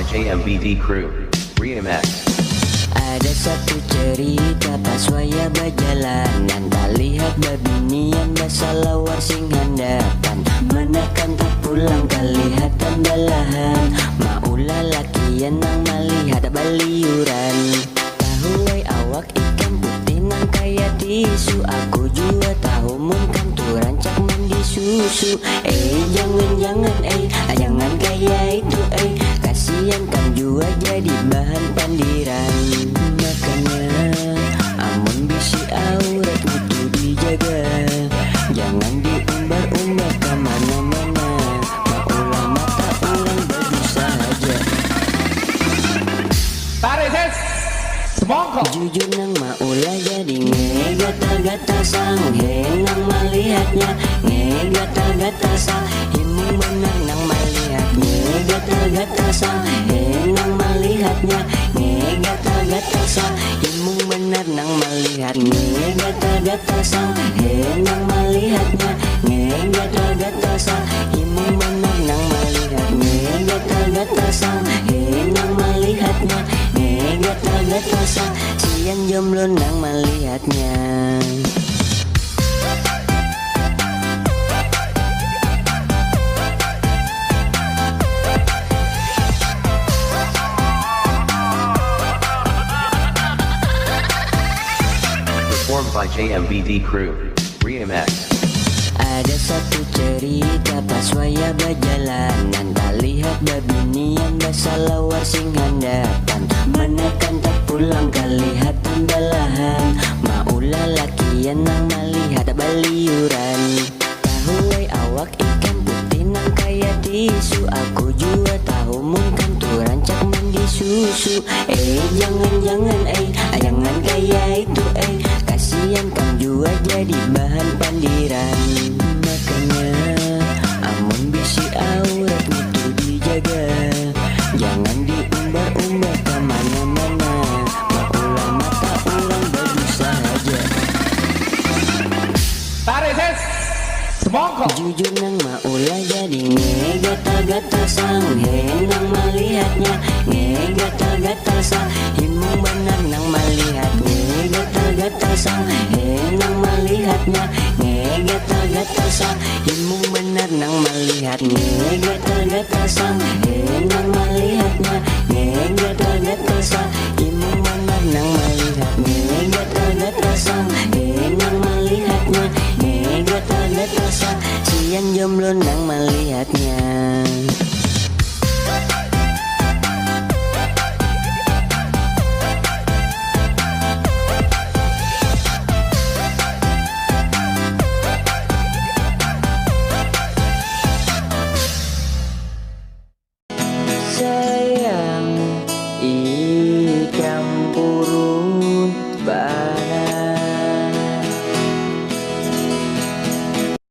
by JMBD Crew. Remix. Ada satu cerita pas waya berjalanan, tak lihat Babinian Basalawar sing handapan, menekan tak pulang Kalihatan Balahan, maulah lakian nang Malihat baliuran. Tahu wai awak ikan putih nang kaya tisu, aku juga tahu mun kan tu rancak mandi susu. Jangan jangan kaya itu kasian kan juga jadi bahan pandiran. Makanya amun bisi aurat itu dijaga, jangan diumbar-umbar kemana-mana, maulah mata orang Badosa saja. Tarik ses, semongko. Jujur nang maulah jadi gatal-gatal Sang-he nang Malihatnya, gatal-gatal Sa, himung benar nang Malihatnya, gatal-gatal Sang-he nang Malihatnya, gatal-gatal Sa, himung benar nang Malihatnya, gatal-gatal Sang-he nang Malihatnya, gatal-gatal Sa, himung benar nang Malihatnya, gatal-gatal Sang-he nang Malihatnya, gatal-gatal Sa, siang jomblo nang Malihatnya. Performed by JMBD Crew. Remix. Ada satu cerita pas waya berjalanan, tak lihat Babinian Basalawar sing handapan, menekan tak pulang Kalihatan Balahan, maulah lakian nang Malihat baliuran. Tahu wai awak ikan putih nang kaya tisu, aku juga tahu mun kan tu rancak mandi susu. Jangan jangan kaya itu kasian kan juga jadi bahan pandiran. Makanya amun bisi aurat itu dijaga, jangan diumbar-umbar kemana-mana, maulah mata orang Badosa saja. Tarik ses, semongko. Jujur nang maulah jadi gatal-gatal Sang-he nang Malihatnya, gatal-gatal Sa, himung benar nang Malihatnya, gatal-gatal Sang-he nang Malihatnya, gatal-gatal Sa, himung benar nang Malihatnya, gatal-gatal Sang-he nang Malihatnya, gatal-gatal Sa, himung benar nang Malihatnya, gatal-gatal Sang-he nang Malihatnya, gatal-gatal Sa, siang jomblo nang Malihatnya.